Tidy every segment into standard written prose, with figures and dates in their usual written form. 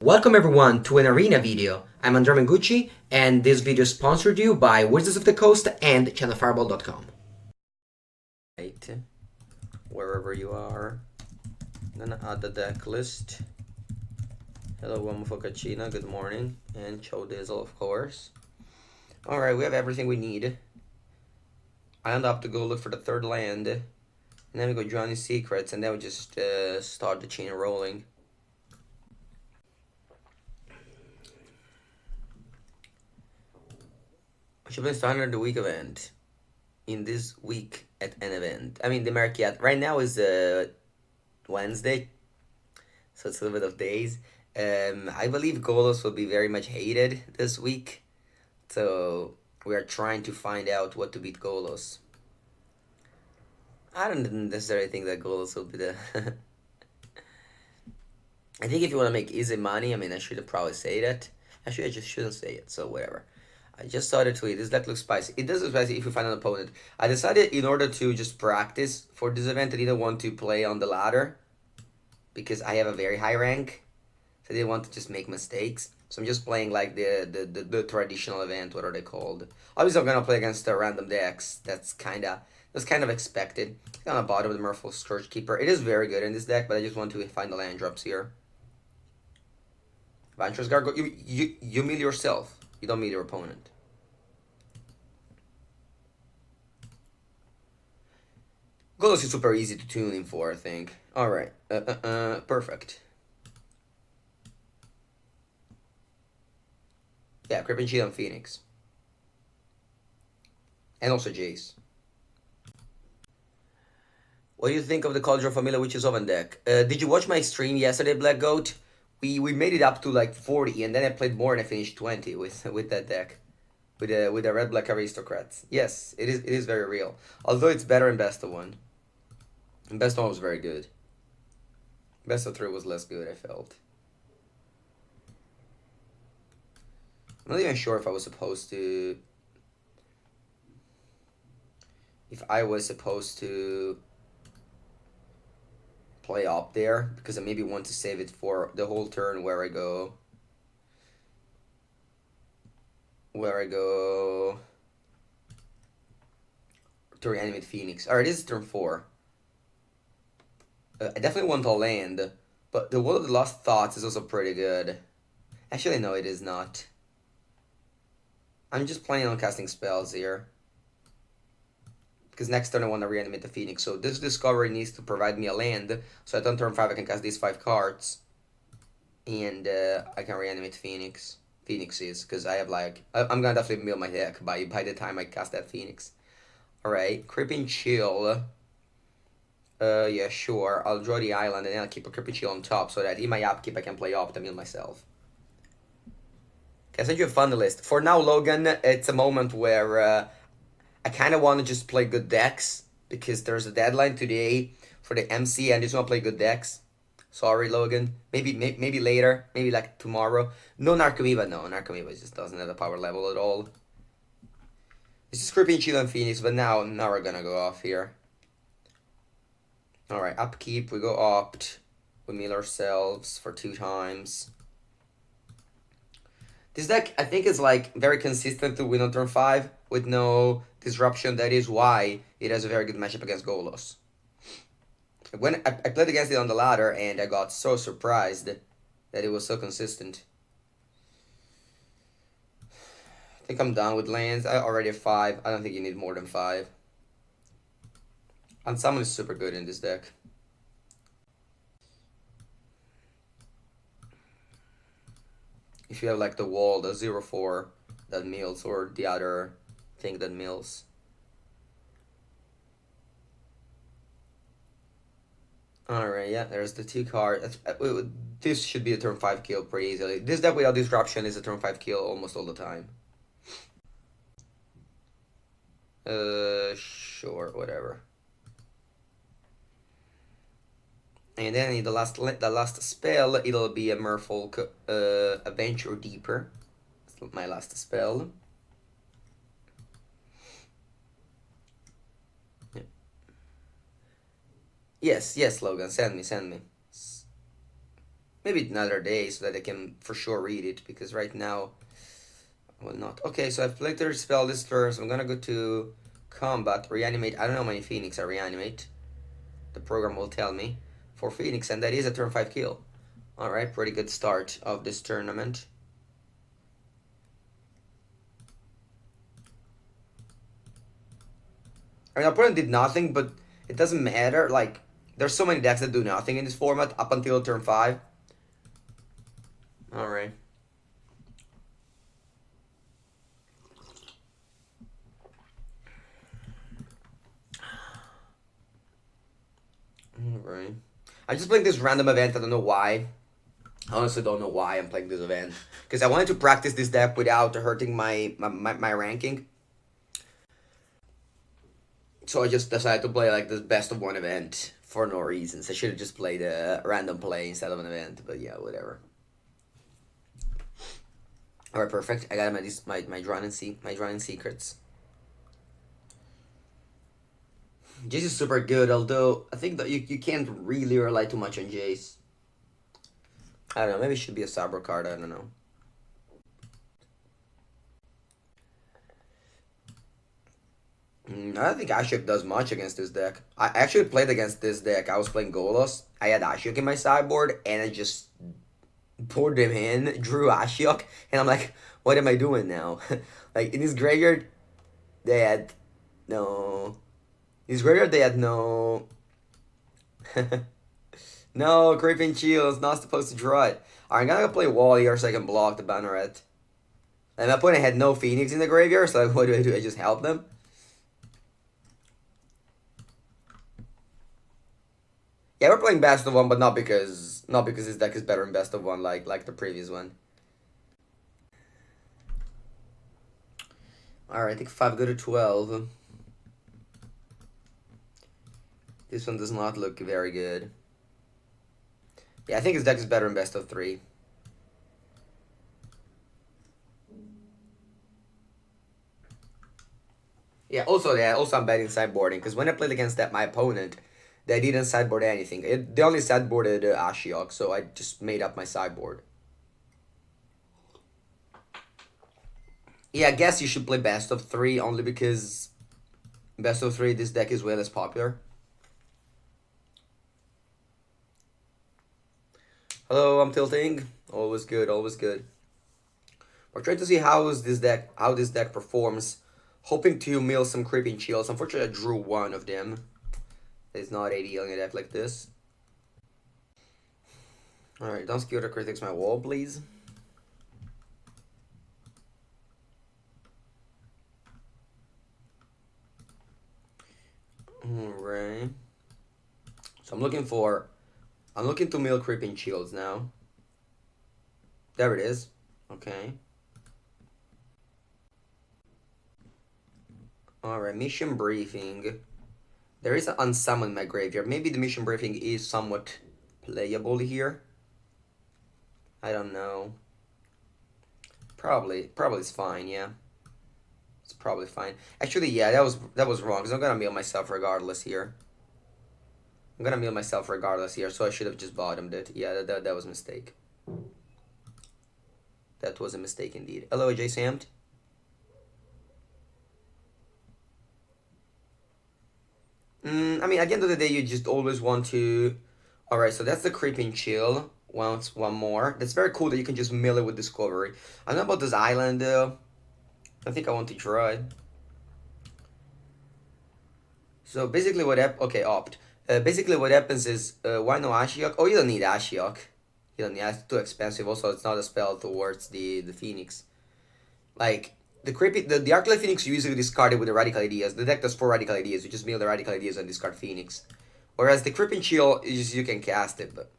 Welcome everyone to an arena video. I'm Andrea Mengucci, and this video is sponsored you by Wizards of the Coast and channelfireball.com. Right, wherever you are, I'm gonna add the deck list. Hello, Wamufokachina, good morning, and Chodizzle, of course. Alright, we have everything we need. I end up to go look for the third land, and then we go Johnny Secrets, and then we just start the chain rolling. I should be starting the week event. In this week at an event. I mean, the Marquette right now is Wednesday, so it's a little bit of days. I believe Golos will be very much hated this week, so we are trying to find out what to beat Golos. I don't necessarily think that Golos will be the. I think if you want to make easy money, I mean, I should probably say that. Actually, I just shouldn't say it, so whatever. I just saw the tweet. This deck looks spicy. It does look spicy if you find an opponent. I decided in order to just practice for this event, I didn't want to play on the ladder because I have a very high rank. So I didn't want to just make mistakes. So I'm just playing like the traditional event. What are they called? Obviously, I'm gonna play against the random decks. That's kind of expected. On the bottom of the Merfolk Scourge Keeper. It is very good in this deck, but I just want to find the land drops here. Vantress Gargoyle. You mill yourself. You don't meet your opponent. Golos is super easy to tune in for, I think. Alright. Perfect. Yeah, Crippin' Shield and Phoenix. And also Jace. What do you think of the Cauldron of Familiar Witches Oven deck? Did you watch my stream yesterday, Black Goat? We made it up to like 40, and then I played more and I finished 20 with that deck. With the Red Black Aristocrats. Yes, it is very real. Although it's better in Best of 1. And Best of 1 was very good. Best of 3 was less good, I felt. I'm not even sure if I was supposed to... If I was supposed to play up there, because I maybe want to save it for the whole turn where I go to reanimate Phoenix. Alright, this is turn 4. I definitely want to land, but the Wall of the Lost Thoughts is also pretty good. Actually, no, it is not. I'm just planning on casting spells here. Because next turn I want to reanimate the Phoenix. So this discovery needs to provide me a land. So at turn 5 I can cast these 5 cards. And I can reanimate Phoenixes. Because I have like... I'm going to definitely mill my deck by the time I cast that Phoenix. Alright, Crippin' Chill. Yeah, sure. I'll draw the island and then I'll keep a Crippin' Chill on top. So that in my upkeep I can play Optimill myself. Okay, I sent you a fun list. For now, Logan, it's a moment where... I kind of want to just play good decks because there's a deadline today for the MC and I just want to play good decks. Sorry, Logan. Maybe later. Maybe like tomorrow. No Narcomoeba. No, Narcomoeba just doesn't have the power level at all. This is Crippin' Chill and Phoenix, but now we're gonna go off here. Alright, upkeep. We go opt. We mill ourselves for 2 times. This deck, I think, is like very consistent to win on turn 5 with no disruption. That is why it has a very good matchup against Golos. When I played against it on the ladder, and I got so surprised that it was so consistent. I think I'm done with lands. I already have 5. I don't think you need more than 5. And someone is super good in this deck. If you have like the wall, the 0/4 that mills, or the other thing that mills. Alright, yeah, there's the 2 cards. This should be a turn 5 kill pretty easily. This deck without disruption is a turn 5 kill almost all the time. Sure, whatever. And then in the last spell, it'll be a Merfolk Adventure Deeper. That's my last spell. Yeah. Yes, Logan, send me. Maybe another day so that I can for sure read it, because right now I will not. Okay, so I've played their spell this turn, so I'm gonna go to combat, reanimate. I don't know how many Phoenix I reanimate. The program will tell me. For Phoenix, and that is a turn 5 kill. Alright, pretty good start of this tournament. I mean, opponent did nothing, but it doesn't matter. Like, there's so many decks that do nothing in this format up until turn 5. Alright. Alright. I'm just playing this random event. I don't know why. I honestly don't know why I'm playing this event. Because I wanted to practice this deck without hurting my ranking. So I just decided to play like this best of one event for no reasons. I should have just played a random play instead of an event. But yeah, whatever. Alright, perfect. I got my Drowning Secrets. Jace is super good, although I think that you can't really rely too much on Jace. I don't know, maybe it should be a Cyber card, I don't know. I don't think Ashiok does much against this deck. I actually played against this deck. I was playing Golos. I had Ashiok in my sideboard, and I just poured him in, drew Ashiok, and I'm like, what am I doing now? Like, in his graveyard, they had no... His graveyard, they had no... No, Creeping Chills, not supposed to draw it. Alright, I'm gonna go play Wall here so I can block the Banneret. And my opponent had no Phoenix in the graveyard, so like, what do? I just help them? Yeah, we're playing best of one, but not because his deck is better in best of one like the previous one. Alright, I think 5 go to 12. This one does not look very good. Yeah, I think his deck is better in best of 3. Yeah, also I'm betting sideboarding, because when I played against my opponent, they didn't sideboard anything. They only sideboarded Ashiok, so I just made up my sideboard. Yeah, I guess you should play best of 3 only because best of 3 this deck is way less popular. Hello, I'm tilting. Always good, always good. We're trying to see how this deck performs. Hoping to mill some Creeping Chills. Unfortunately, I drew one of them. It's not ideal in a deck like this. Alright, don't skew the critics my wall, please. Alright. So I'm looking to mill Creeping Chills now. There it is. Okay. Alright, mission briefing. There is an unsummon in my graveyard. Maybe the mission briefing is somewhat playable here. I don't know. Probably it's fine, yeah. It's probably fine. Actually, yeah, that was wrong, because I'm gonna mill myself regardless here. So I should have just bottomed it. Yeah, that was a mistake. That was a mistake indeed. Hello, AJ Samt. I mean, at the end of the day, you just always want to... Alright, so that's the Creeping Chill. One more. That's very cool that you can just mill it with Discovery. I don't know about this island, though. I think I want to draw it. So basically what okay, opt. Basically what happens is, why no Ashiok? Oh, you don't need Ashiok. You don't need, it's too expensive. Also, it's not a spell towards the Phoenix. Like... The Arclight Phoenix you usually discard it with the Radical Ideas. The deck does 4 Radical Ideas. You just mill the Radical Ideas and discard Phoenix. Whereas the Creeping Chill, you can cast it. But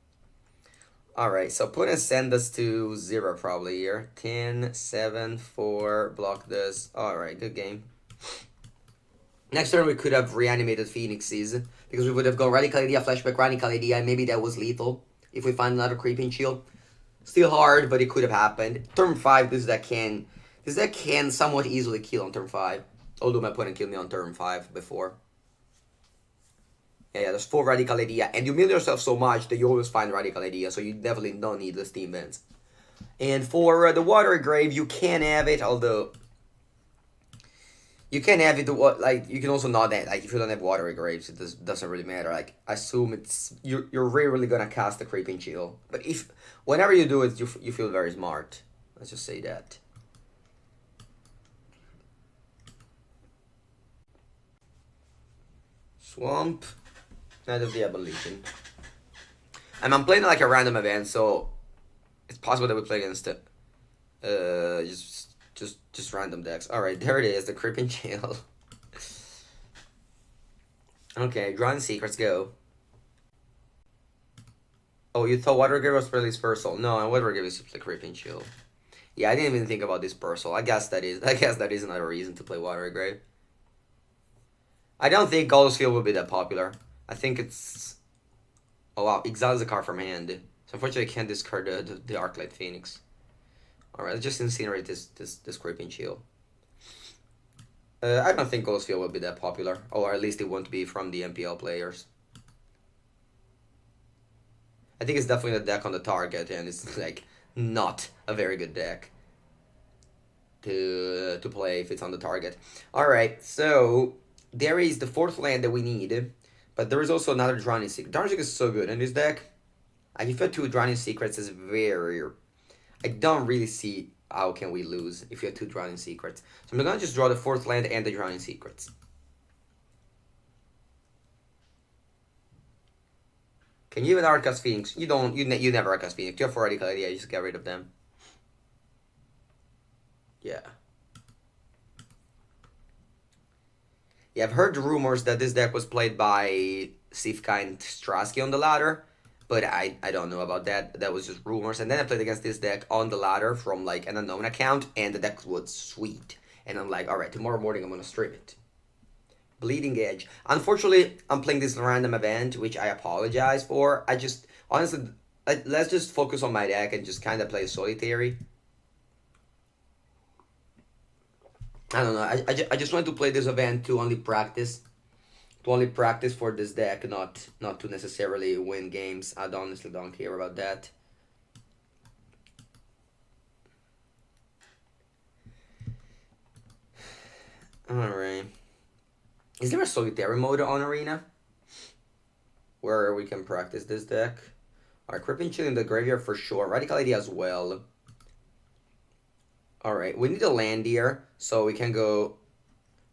alright, so opponent send us to 0 probably here. 10, 7, 4, block this. Alright, good game. Next turn we could have reanimated Phoenixes. Because we would have gone Radical Idea, Flashback, Radical Idea, and maybe that was lethal. If we find another Creeping Chill. Still hard, but it could have happened. Turn 5, this deck can somewhat easily kill on turn 5. Although my opponent killed me on turn 5 before. Yeah, there's 4 radical idea, and you mill yourself so much that you always find radical idea, so you definitely don't need the steam vents. And for the water grave, you can have it, although you can have it. Like you can also not have, like if you don't have watery graves, it doesn't really matter. Like I assume it's you're rarely gonna cast the creeping chill, but if whenever you do it, you feel very smart. Let's just say that. Swamp, Night of the Abolition. And I'm playing like a random event, so it's possible that we play against it. Just random decks. All right, there it is, the creeping chill. Okay, drawing secrets, go. Oh, you thought Water Grave was Pearly's Purcell? No, Water Grave is the creeping chill. Yeah, I didn't even think about this Purcell. I guess that is another reason to play Water Grave. I don't think Gallus Field will be that popular. I think it's... Oh wow, exiles a card from hand. So unfortunately I can't discard the Arclight Phoenix. Alright, let's just incinerate this creeping chill. I don't think Gallus Field will be that popular. Or at least it won't be from the MPL players. I think it's definitely a deck on the target, and it's like not a very good deck to play if it's on the target. Alright, so there is the 4th land that we need, but there is also another Drowning Secret. Drowning Secret is so good in this deck. Like if you have 2 Drowning Secrets, is very... I don't really see how can we lose if you have 2 Drowning Secrets. So I'm gonna just draw the 4th land and the Drowning Secrets. Can you even Arcas Phoenix? You don't. You never Arcas Phoenix. You have 4 radical idea. You just get rid of them. Yeah. Yeah, I've heard rumors that this deck was played by Sivka and Strasky on the ladder, but I don't know about that. That was just rumors. And then I played against this deck on the ladder from like an unknown account, and the deck was sweet. And I'm like, all right, tomorrow morning I'm gonna stream it. Bleeding Edge. Unfortunately, I'm playing this random event, which I apologize for. I just, honestly, let's just focus on my deck and just kind of play Solitary. I don't know. I just want to play this event to only practice. To only practice for this deck, not to necessarily win games. I honestly don't care about that. Alright. Is there a solitary mode on Arena? Where we can practice this deck? Alright, Creeping Chill in the graveyard for sure. Radical Idea as well. Alright, we need a land here, so we can go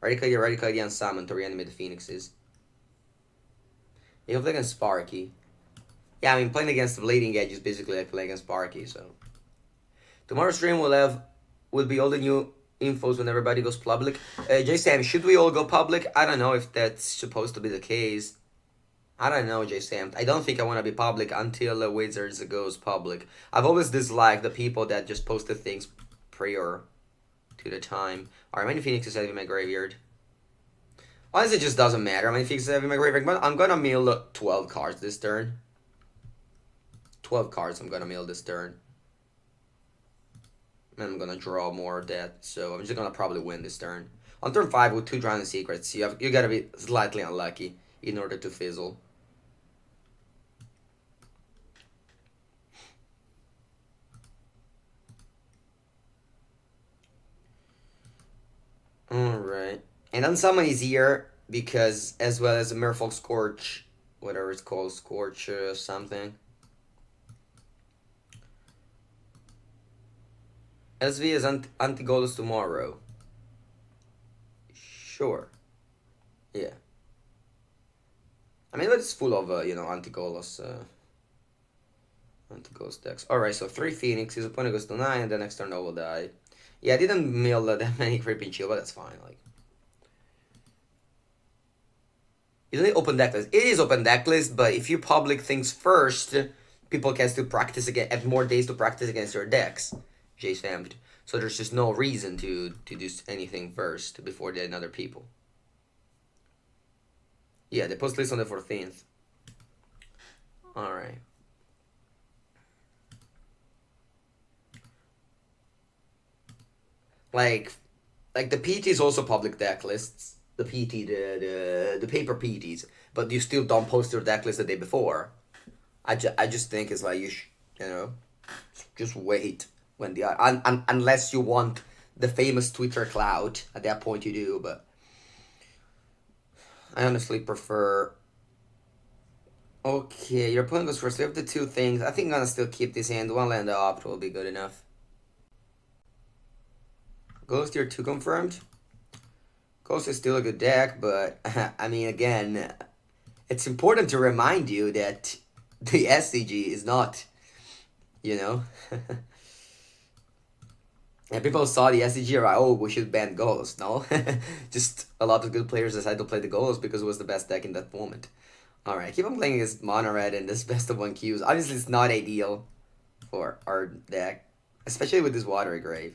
Radical Idea, and Summon to reanimate the Phoenixes. You play against Sparky. Yeah, I mean, playing against the Bleeding Edge is basically like playing against Sparky, so. Tomorrow's stream will be all the new infos when everybody goes public. J-Sam, should we all go public? I don't know if that's supposed to be the case. I don't know, J-Sam. I don't think I want to be public until Wizards goes public. I've always disliked the people that just posted things prior to the time. Alright, many Phoenixes have in my graveyard. Honestly, it just doesn't matter. How many Phoenixes have in my graveyard? But I'm gonna mill 12 cards this turn. 12 cards I'm gonna mill this turn. And I'm gonna draw more of that, so I'm just gonna probably win this turn. On turn 5 with 2 Drowning Secrets, you gotta be slightly unlucky in order to fizzle. Alright. And Unsummon is here because, as well as Merfolk Scorch, whatever it's called, Scorch something. SV is anti-Golos tomorrow. Sure. Yeah. I mean, it's full of, anti-Golos decks. Alright, so 3 Phoenix, his opponent goes to 9, and the next turn I will die. Yeah, I didn't mill that many Creeping Chill, but that's fine. Like, it's only open deck list. It is open deck list, but if you public things first, people can still practice again, have more days to practice against your decks. J-Stamped. So there's just no reason to do anything first before the other people. Yeah, they post list on the 14th. Alright. Like the PT is also public deck lists. the PT, the paper PTs, but you still don't post your deck list the day before. I just think it's like you know, just wait when the unless you want the famous Twitter clout. At that point you do, but I honestly prefer. Okay, your opponent goes first. We have the two things. I think I'm gonna still keep this hand. One land opt will be good enough. Ghost tier 2 confirmed. Ghost is still a good deck, but I mean, again, it's important to remind you that the SCG is not, you know. And people saw the SCG are like, oh, we should ban Ghost. No, just a lot of good players decided to play the Ghost because it was the best deck in that moment. Alright, keep on playing against Mono Red in this best of 1 queues. Obviously, it's not ideal for our deck, especially with this Watery Grave.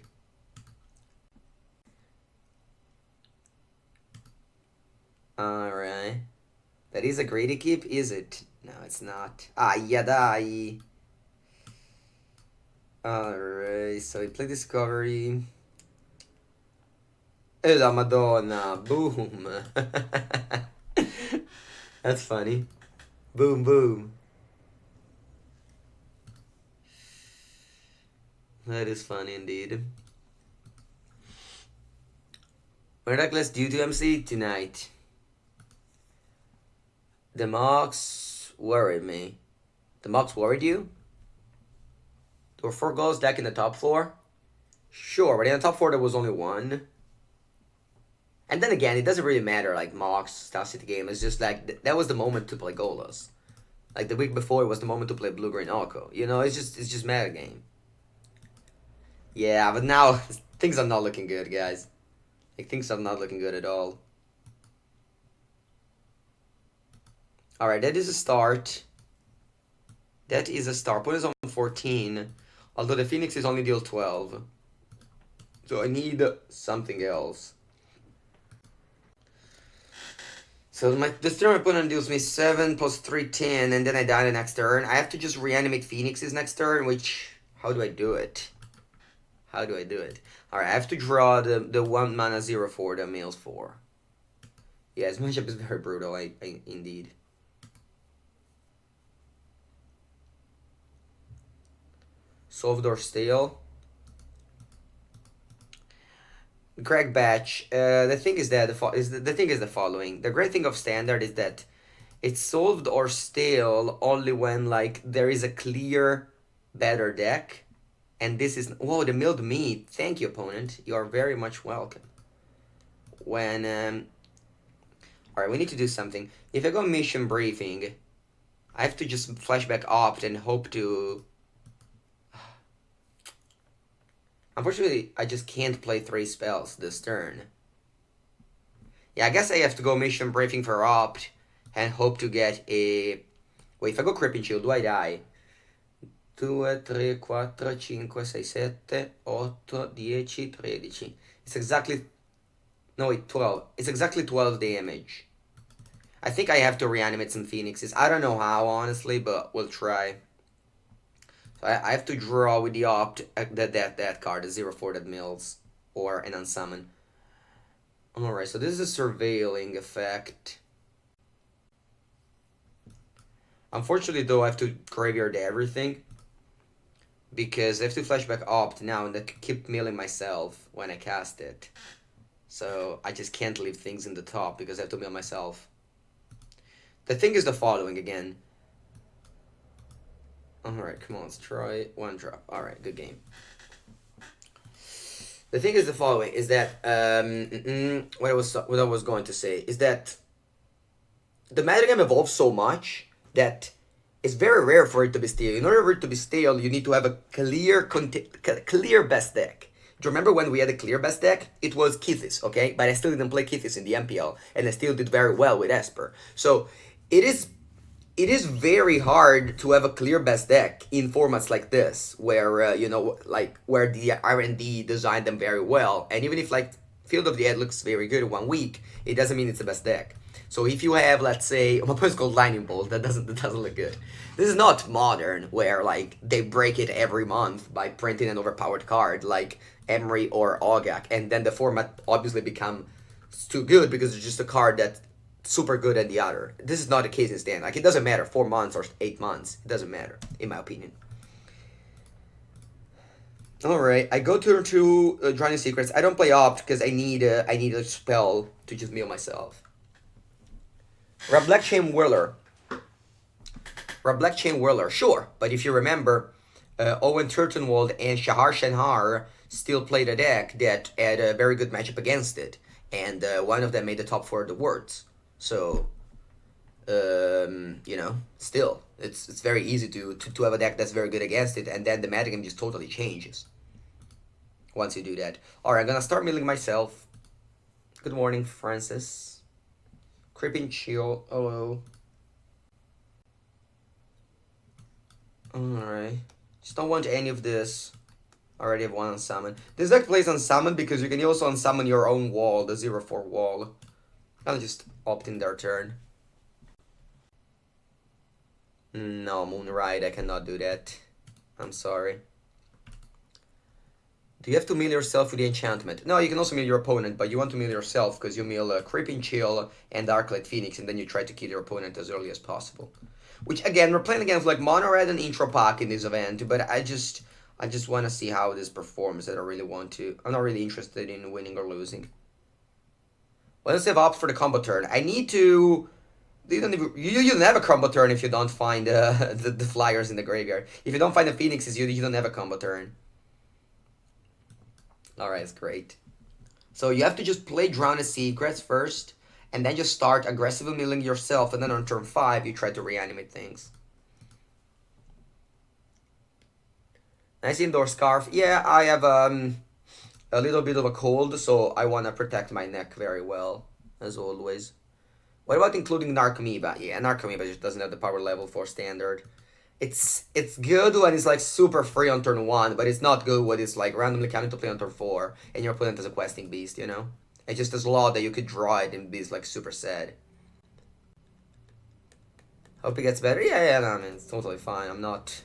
Alright. That is a greedy keep, is it? No, it's not. Ah, yadai. Alright, so we play Discovery. E la Madonna, boom. That's funny. Boom, boom. That is funny indeed. We're necklace due to MC tonight. The mocks worried me. The mocks worried you? There were 4 goals deck in the top 4? Sure, but in the top 4 there was only 1. And then again, it doesn't really matter, like, mocks, Star City game. It's just like, that was the moment to play Golas. Like, the week before, it was the moment to play Blue-Green Oko. You know, it's just meta game. Yeah, but now, things are not looking good, guys. Like, things are not looking good at all. Alright, that is a start. That is a start. Put is on 14. Although the Phoenix is only deal 12. So I need something else. So this turn my opponent deals me 7 plus 3, 10, and then I die the next turn. I have to just reanimate Phoenix's next turn, which, how do I do it? How do I do it? Alright, I have to draw the 1 mana 0/4 that mills 4. Yeah, this matchup is very brutal, indeed. Solved or stale. Greg Batch, the thing is that the thing is the following. The great thing of standard is that it's solved or stale only when like there is a clear better deck, and this is whoa the milled meat. Thank you, opponent. You are very much welcome. When all right, we need to do something. If I go mission briefing, I have to just flashback opt and hope to. Unfortunately, I just can't play 3 spells this turn. Yeah, I guess I have to go mission briefing for opt and hope to get a... Wait, if I go Crippin' Shield, do I die? 2, 3, 4, 5, 6, 7, 8, 10, 13. It's exactly... No, wait, 12. It's exactly 12 damage. I think I have to reanimate some Phoenixes. I don't know how, honestly, but we'll try. I have to draw with the opt that card, the 0/4 that mills, or an unsummon. Alright, so this is a surveilling effect. Unfortunately, though, I have to graveyard everything. Because I have to flashback opt now and I keep milling myself when I cast it. So I just can't leave things in the top because I have to mill myself. The thing is the following again. Alright, come on, let's try 1 drop. Alright, good game. The thing is the following, is that, what I was going to say, is that the meta game evolves so much that it's very rare for it to be stale. In order for it to be stale, you need to have a clear best deck. Do you remember when we had a clear best deck? It was Kithis, okay? But I still didn't play Kithis in the MPL, and I still did very well with Esper. So, it is very hard to have a clear best deck in formats like this, where, you know, like, where the R&D designed them very well. And even if, like, Field of the Ed looks very good in 1 week, it doesn't mean it's the best deck. So if you have, let's say, my opponent's called Lightning Bolt, that doesn't look good. This is not Modern, where, like, they break it every month by printing an overpowered card, like Emery or Ogak, and then the format obviously become it's too good because it's just a card that's super good at the other. This is not the case in stand. Like, it doesn't matter 4 months or 8 months. It doesn't matter, in my opinion. Alright, I go to Drowning Secrets. I don't play Opt because I need a spell to just mill myself. Black Chain Whirler. Black Chain Whirler, sure. But if you remember, Owen Turtenwald and Shahar Shanhar still played a deck that had a very good matchup against it. And one of them made the top 4 of the Worlds. So, you know, still, it's very easy to have a deck that's very good against it. And then the metagame just totally changes once you do that. Alright, I'm gonna start milling myself. Good morning, Francis. Creeping Chill, hello. Alright. Just don't want any of this. Already have one on summon. This deck plays on summon because you can also unsummon your own wall, the 0-4 wall. I'll just opt in their turn. No, Moonride, I cannot do that. I'm sorry. Do you have to mill yourself with the enchantment? No, you can also mill your opponent, but you want to mill yourself because you mill Creeping Chill and Darklight Phoenix, and then you try to kill your opponent as early as possible. Which, again, we're playing against like Mono Red and Intro Pack in this event, but I just want to see how this performs. I don't really want to. I'm not really interested in winning or losing. Well, let's have Opt for the combo turn. I need to... You don't have a combo turn if you don't find the flyers in the graveyard. If you don't find the Phoenixes, you don't have a combo turn. Alright, that's great. So you have to just play Drowning Secrets first, and then just start aggressively milling yourself, and then on turn 5, you try to reanimate things. Nice indoor scarf. Yeah, I have a little bit of a cold, so I want to protect my neck very well, as always. What about including Narcomoeba? Yeah, Narcomoeba just doesn't have the power level for standard. It's good when it's like super free on turn 1, but it's not good when it's like randomly coming to play on turn 4, and your opponent is a questing beast, you know? It's just a slot that you could draw it and be like super sad. Hope it gets better. Yeah, no, I mean, it's totally fine. I'm not...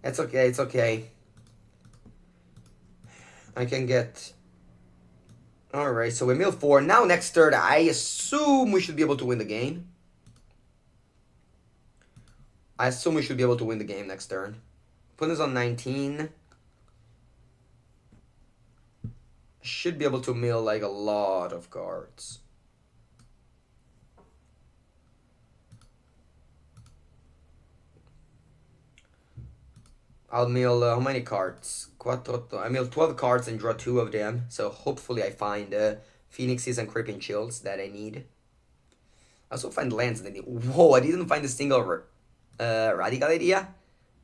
It's okay, it's okay. I can get... Alright, so we mill 4. Now next turn, I assume we should be able to win the game. I assume we should be able to win the game next turn. Opponent's on 19. Should be able to mill like a lot of cards. I'll mill how many cards? I mill 12 cards and draw 2 of them. So hopefully I find Phoenixes and Creeping Chills that I need. I also find lands that I need. Whoa, I didn't find a single Radical Idea?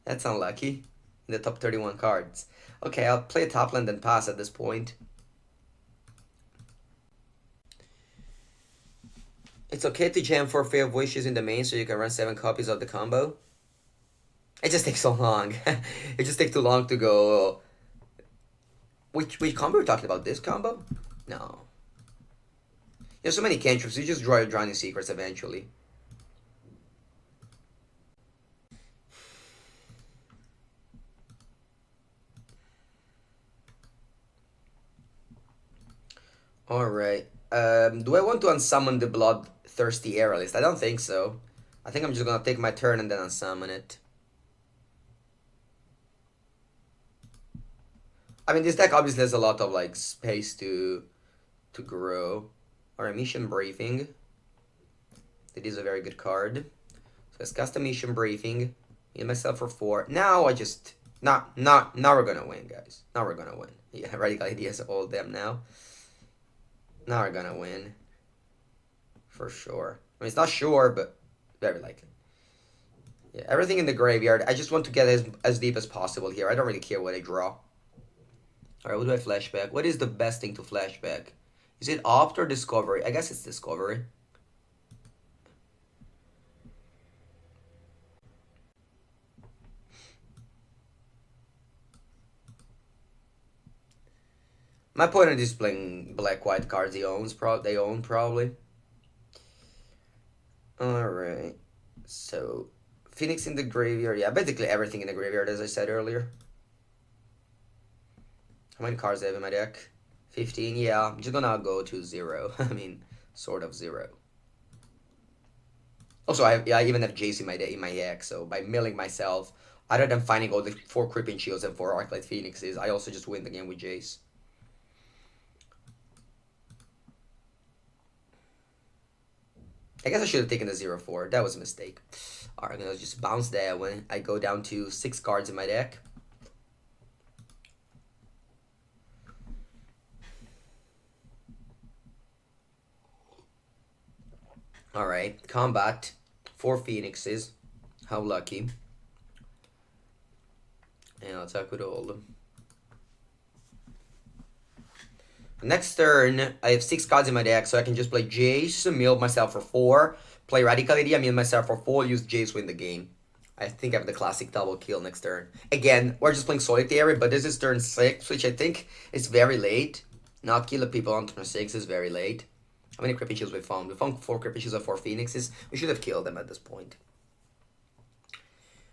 That's unlucky. In the top 31 cards. Okay, I'll play a top land and pass at this point. It's okay to jam for Fair Wishes in the main so you can run 7 copies of the combo. It just takes so long. It just takes too long to go. Which combo are we talking about? This combo? No. There's so many cantrips, you just draw your Drowning Secrets eventually. Alright. Do I want to unsummon the Bloodthirsty Aerialist? I don't think so. I think I'm just gonna take my turn and then unsummon it. I mean, this deck obviously has a lot of like space to grow. Alright, Mission Briefing. It is a very good card. So let's cast a Mission Briefing. Hit myself for 4. Now I just now we're gonna win, guys. Now we're gonna win. Yeah, Radical Ideas all them now. Now we're gonna win. For sure. I mean, it's not sure, but very likely. Yeah, everything in the graveyard. I just want to get as deep as possible here. I don't really care what I draw. Alright, what do I flashback? What is the best thing to flashback? Is it Opt or Discovery? I guess it's Discovery. My opponent is playing black-white cards they own probably. Alright. So, Phoenix in the graveyard. Yeah, basically everything in the graveyard, as I said earlier. How many cards do I have in my deck? 15, yeah. I'm just gonna go to 0. I mean, sort of 0. Also, I even have Jace in my deck, so by milling myself, other than finding all the 4 Creeping Shields and 4 Arclight Phoenixes, I also just win the game with Jace. I guess I should have taken the 0-4. That was a mistake. Alright, I'm gonna just bounce that when I go down to 6 cards in my deck. Alright, combat. 4 Phoenixes. How lucky. And I'll attack with all. Next turn, I have 6 cards in my deck, so I can just play Jace, mill myself for 4, play Radical Idea, mill myself for 4, use Jace, win the game. I think I have the classic double kill next turn. Again, we're just playing Solitary, but this is turn 6, which I think is very late. Not killing people on turn 6 is very late. How many Creeping Shields we found? We found 4 Creeping Shields and 4 Phoenixes. We should have killed them at this point.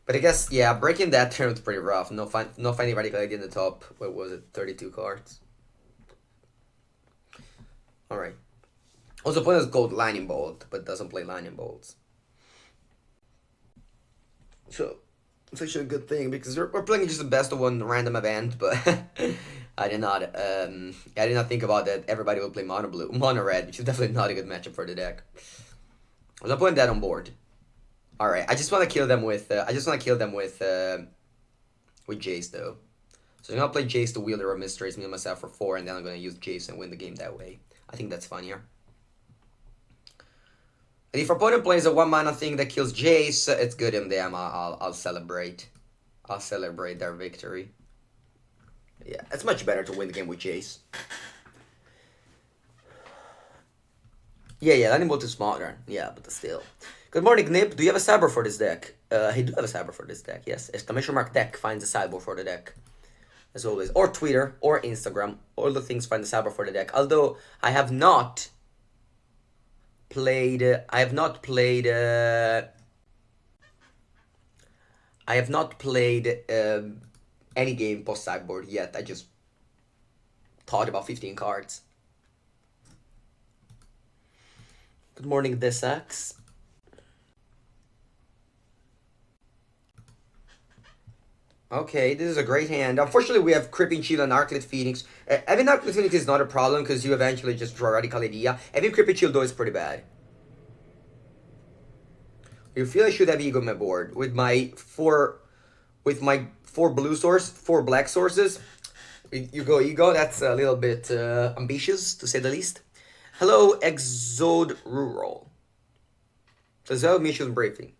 But I guess, yeah, breaking that turn was pretty rough. No finding Radical Idea in the top, what was it, 32 cards? Alright. Also, opponent's gold Lightning Bolt, but doesn't play Lightning Bolts. So, it's actually a good thing, because we're playing just the best of one random event, but I did not think about that everybody will play Mono Red, which is definitely not a good matchup for the deck. So I'm putting that on board. Alright, I just want to kill them with Jace, though. So I'm gonna play Jace to Wielder of Mysteries, me and myself for 4, and then I'm gonna use Jace and win the game that way. I think that's funnier. And if our opponent plays a 1-mana thing that kills Jace, it's good in them. I'll celebrate. I'll celebrate their victory. Yeah, it's much better to win the game with Jace. Yeah, Lightning Bolt is smarter. Yeah, but still. Good morning, Nip. Do you have a sideboard for this deck? I do have a sideboard for this deck, yes. Exclamation mark deck finds a sideboard for the deck. As always. Or Twitter, or Instagram. All the things find the sideboard for the deck. Although, I have not played any game post sideboard yet. I just thought about 15 cards. Good morning, Desax. Okay, this is a great hand. Unfortunately, we have Creeping Shield and Arclit Phoenix. Having Arclit Phoenix is not a problem because you eventually just draw Radical Idea. Having Creeping Shield, though, is pretty bad. You feel I should have Ego on my board. With my four blue source, 4 black sources, you go Ego. That's a little bit ambitious, to say the least. Hello, Exode Rural. So, mission briefing.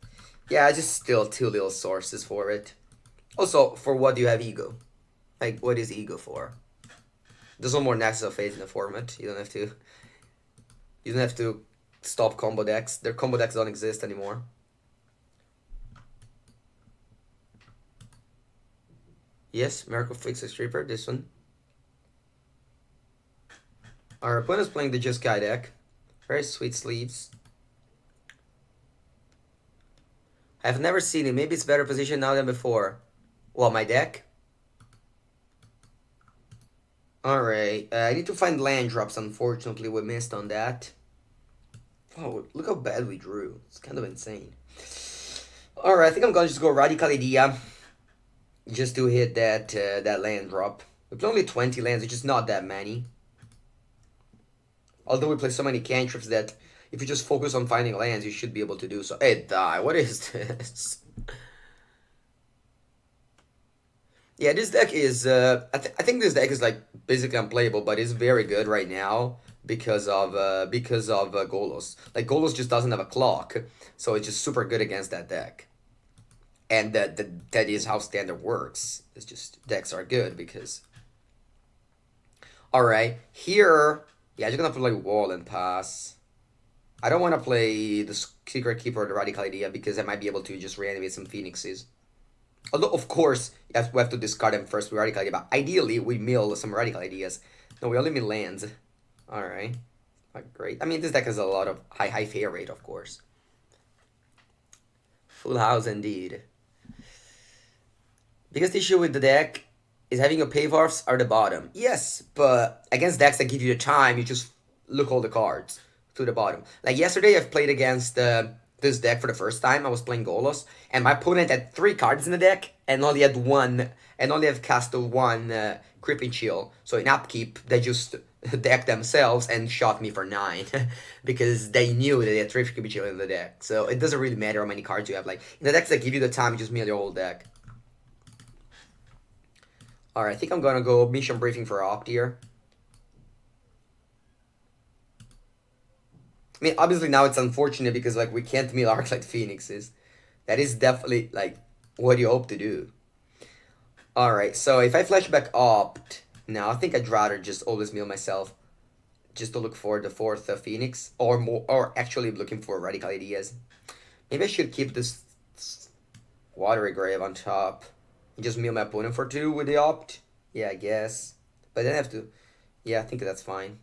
Yeah, just still 2 little sources for it. Also, for what do you have Ego? Like, what is Ego for? There's no more Nexus of Fate in the format. You don't have to stop combo decks. Their combo decks don't exist anymore. Yes, Miracle Fixes Reaper, this one. Our opponent's playing the Just Guy deck. Very sweet sleeves. I've never seen it. Maybe it's better positioned now than before. Well, my deck? Alright, I need to find land drops. Unfortunately, we missed on that. Oh, look how bad we drew. It's kind of insane. Alright, I think I'm gonna just go Radical Idea. Just to hit that land drop. We play only 20 lands, which is not that many. Although we play so many cantrips that if you just focus on finding lands, you should be able to do so. Hey, die. What is this? Yeah, this deck is, I think this deck is like basically unplayable, but it's very good right now because of Golos. Like Golos just doesn't have a clock, so it's just super good against that deck. And that is how Standard works. It's just decks are good because. All right, here, yeah, I'm just gonna play Wall and pass. I don't want to play the Secret Keeper or the Radical Idea because I might be able to just reanimate some Phoenixes. Although, of course, we have to discard them first with Radical Idea. But ideally, we mill some Radical Ideas. No, we only mill lands. Alright. Great. I mean, this deck has a lot of high fail rate, of course. Full house, indeed. Biggest issue with the deck is having your payoffs are the bottom. Yes, but against decks that give you the time, you just look all the cards to the bottom. Like yesterday, I've played against this deck for the first time. I was playing Golos, and my opponent had 3 cards in the deck and only had one, and only have cast one Creeping Chill. So in upkeep, they just decked themselves and shot me for 9 because they knew that they had 3 Creeping Chill in the deck. So it doesn't really matter how many cards you have. Like in the decks that give you the time, you just mill your whole deck. Alright, I think I'm gonna go mission briefing for Opt here. I mean, obviously now it's unfortunate because like we can't mill Arclight Phoenixes. That is definitely like what you hope to do. Alright, so if I flashback Opt, now I think I'd rather just always mill myself. Just to look for the 4th Phoenix. Or more, or actually looking for Radical Ideas. Maybe I should keep this Watery Grave on top. Just mill my opponent for 2 with the Opt? Yeah, I guess. But then I have to... Yeah, I think that's fine.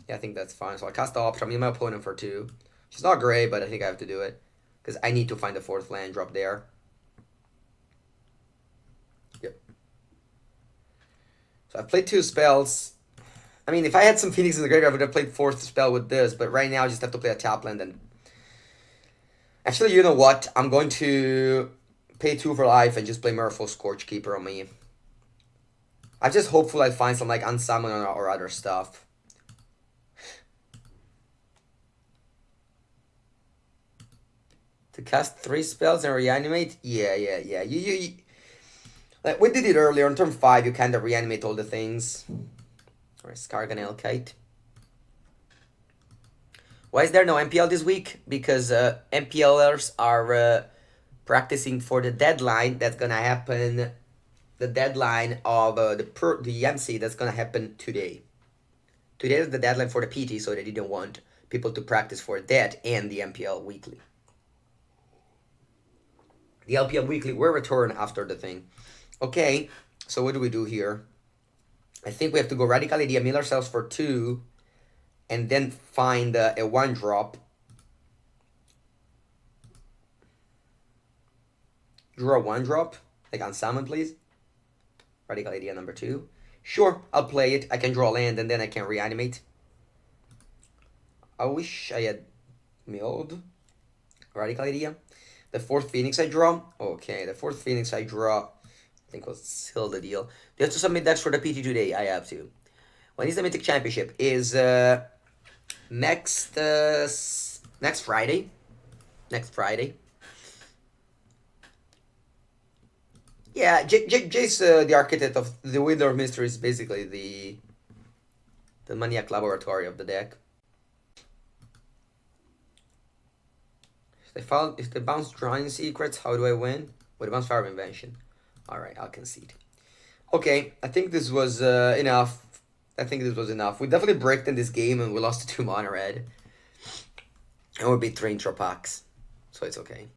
Yeah, I think that's fine. So I cast the Opt, I mill my opponent for 2. Which is not great, but I think I have to do it. Because I need to find the 4th land drop there. Yep. So I've played 2 spells. I mean, if I had some Phoenix in the graveyard, I would have played 4th spell with this. But right now, I just have to play a tap land and... Actually, you know what? I'm going to pay 2 for life and just play Merfolk Scorchkeeper on me. I'm just hopeful I find some like Unsummon or other stuff. To cast 3 spells and reanimate? Yeah. You like we did it earlier. On turn 5, you kind of reanimate all the things. Alright, Skargan Elkite. Why is there no MPL this week? Because MPLers are practicing for the deadline that's gonna happen. The deadline of the MC that's gonna happen today. Today is the deadline for the PT, so they didn't want people to practice for that and the MPL weekly. The LPL weekly will return after the thing. Okay, so what do we do here? I think we have to go Radical Idea, mill ourselves for 2. And then find a 1-drop. Draw a 1-drop. Like Unsummon, please. Radical Idea number 2. Sure, I'll play it. I can draw land and then I can reanimate. I wish I had milled. Radical Idea. The 4th Phoenix I draw. Okay, the 4th Phoenix I draw. I think was still the deal. Do you have to submit decks for the PT today? I have to. When is the Mythic Championship? Is next Friday. Next Friday. Yeah, Jace, the architect of the Wheel of Mystery, is basically the maniac laboratory of the deck. If they bounce Drawing Secrets, how do I win? With bounce Fire of Invention. Alright, I'll concede. Okay, I think this was enough. We definitely bricked in this game and we lost to 2 Mono Red. And we beat 3 intro packs. So it's okay.